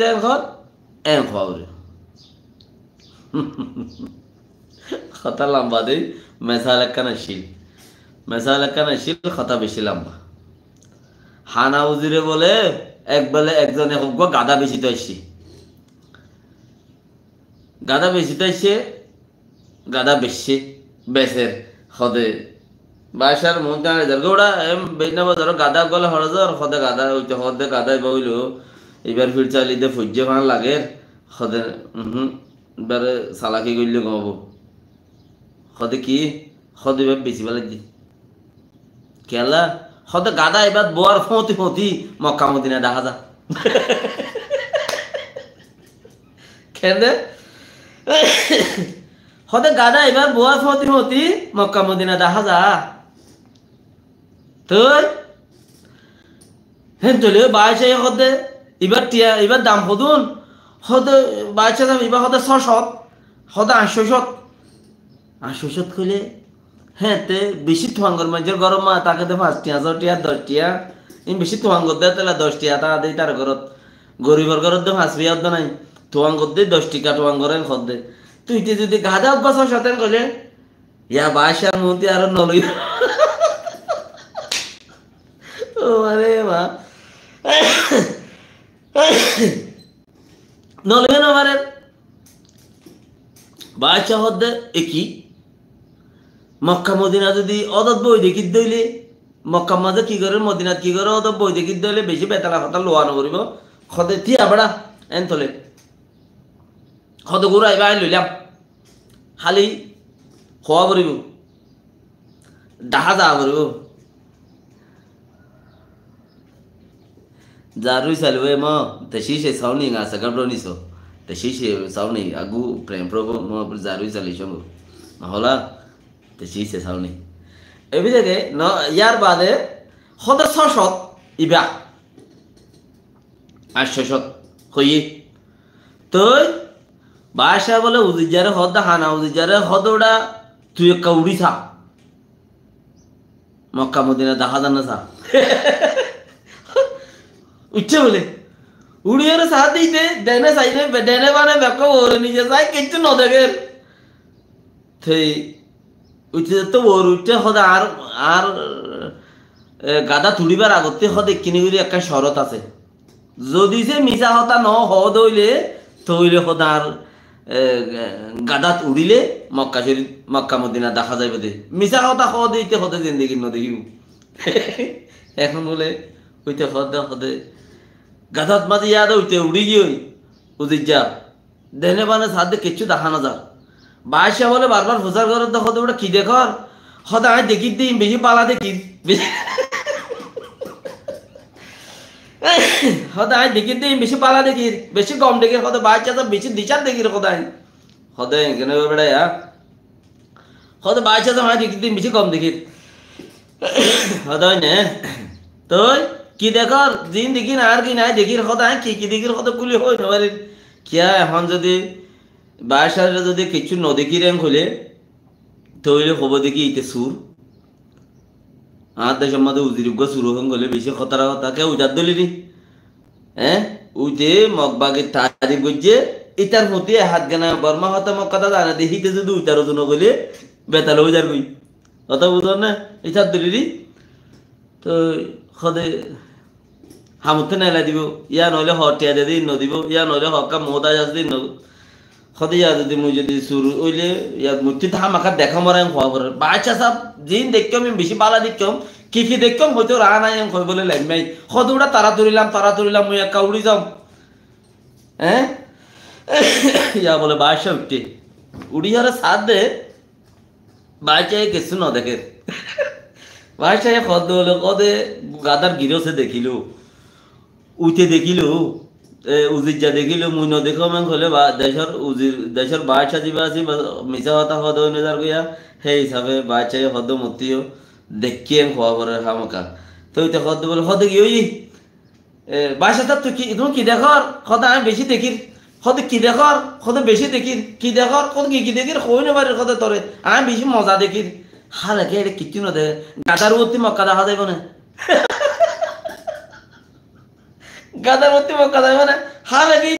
যায় ঘর এন খাওয়ারে কথা লম্বা দেই মেসাল একখানা শিল কথা বেশি লম্বা হানা উজিরে বলে একবেলে একজনে হোক গাদা বেশিতে আসছি গাদা বেশি বেসের হদে বাসার মধ্যে ওরা বেনা ধরো গাদা গলে হরজ হদে গাদা হইতে হদে গাদাই বইল এবার ফির চালিতে ফুজে ভান লাগে হদে এবারে সালাকি করলে কমাবো হদে কি হদে এবার বেশি বেলা দি খেলা হদে গাদা এবার বোয়ার ফতি মক্কা মদিনা দেখা যা খেলে হদে গাদা এবার বোয়ার ফতি মক্কা মদিনা দেখা যা তোর হ্যাঁ চলে বাইশে হদে এবার দাম হদুন হদে বাইশে দাম এবার হদে 600 হদে 800 কইলে হ্যাঁ তে বেশি থুয়াঙ্গর মাঝের গরম মা তাকে তো 5 টিয়া 10 টিয়া ইন বেশি থুয়াঙ্গর দেয় তাহলে 10 টিয়া তা দেই তার ঘরত গরিবর ঘরত দে 5 বিয়ার দ নাই থুয়াঙ্গর দে 10 টিকা থুয়াঙ্গরেন খদ দে তুই যদি গাদা অভ্যাস সতেন কইলে ইয়া বাইশার মতি আর নলই ও আরে মা নলবে না মারেন বাইশা হদে একই মক্কা মদিনা যদি অদত বই দেখি দইলে মক্কা মাঝে কি করে মদিনাত কি করে অদত বই দেখি দইলে বেশি বেতালা কথা লোয়ানো করিব খদে থিয়া বড়া এন তলে খদে গুড়া এবার লইলাম খালি খোয়া করিব ডাহা যা করিব জারুই চালবে ম তशी से सावनी गा सगळं निसो तशी से सावनी আগু প্রেম প্রভু ম জারুই চালিছ হলা তशी से सावनी এবি থেকে ন ইয়ার বাদে হদে 600 ইবা 800 হই তুই বাসা বলে উজিজারে হদা হানা উজিজারে হদোড়া তুই কাউড়ি থা মক্কা মদিনা দেখা জানা থা উচ্চে বলে উড়িয়ে সাথ দিতে ডেনে সাইডে ডেনে বানে বেকো ওরে নিজে যাই কিছু ন দেখে সেই উঠে তো ওর উঠে হদে আর গাদা তুলিবার আগতে হদে কিনে গিয়ে একটা শরত আছে যদি সে মিশা হতা ন হদ হইলে তৈলে হদা আর গাদাত উড়িলে মক্কা শরীফ মক্কা মদিনা দেখা যাইবে দে মিশা হতা হদ হইতে হদে জিন্দেগি ন দেখিব এখন বলে হইতে হদে গাধাত মাঝে ইয়াদ হইতে উড়ি গিয়ে উদিজা দেনে বানে সাথে কিছু দেখা না যা বাইশা বলে বারবার প্রচার করে তো হতে ওটা কি দেখর হতে আমি দেখি দিই বেশি পালা দেখি হতে আমি দেখি দিই বেশি পালা দেখি বেশি কম দেখি হতে বাইশা তো বেশি দিচার দেখি হতে হতে কেন বেড়া হতে বাইশা তো আমি দেখি দিই বেশি কম দেখি হতে নে তুই কি দেখর দিন দেখি না আর কি নাই দেখি কথা কি দেখি কথা কুলি হয় না কিয়া এখন যদি বাসার যদি কিছু ন দেখি রেন হলে তৈলে হব দেখি ইতে সুর আর দেশের মধ্যে উজিরুগ্য সুর হন গলে বেশি খতরা কথা কে উজার দলি হ্যাঁ উইতে মগবাগে তারিখ গজ্জে ইটার মতি হাত গানা বর্মা হতা মগ কথা জানা দেখিতে যদি উইটার ওজন গলে বেতাল উজার গই কথা বুঝল না ইটার দলি তো সদে হামুতে নাইলা দিব ইয়া নইলে হটিয়া দে দিন নদিব ইয়া নইলে হকা মোদা যাস দিন ন সদে ইয়া যদি মুই যদি সুর ওইলে ইয়া মুতি হামাকা দেখা মরাং হওয়া করে বাচ্চা সব জিন দেখকম আমি বেশি বালা দেখকম কি দেখকম হয়তো রা নাই আমি কই বলে লাগমাই সদুড়া তারা তুলিলাম মুই একা উড়ি যাম হ্যাঁ ইয়া বলে বাচ্চা উঠতে উড়ি হারে সাথ দে বাচ্চা কিছু ন দেখে বাচ্চা খদ হলো কদে গাদার গিরসে দেখিল উঠে দেখিল উজিজা দেখিল মুই ন দেখো মান হলে দেশের বাচ্চা যা আছে মিশা হতা হদ হয়ে যার গিয়া সেই হিসাবে বাচ্চা হদ মতিও দেখি আমি খোয়া করে হামকা তো ওইটা হদ বলে হদে কি ওই বাচ্চা তুই কি দেখর হদা আমি বেশি দেখির হদে কি দেখর হদে বেশি দেখির কি দেখর কত কি দেখির হই না বাড়ির হদে তোরে আমি বেশি মজা দেখির হালাকে এটা কিচ্ছু না দে গাদার মূর্তি মক্কা দেখা যাইব না গাদার মূর্তি মক্কা যাইব না হারে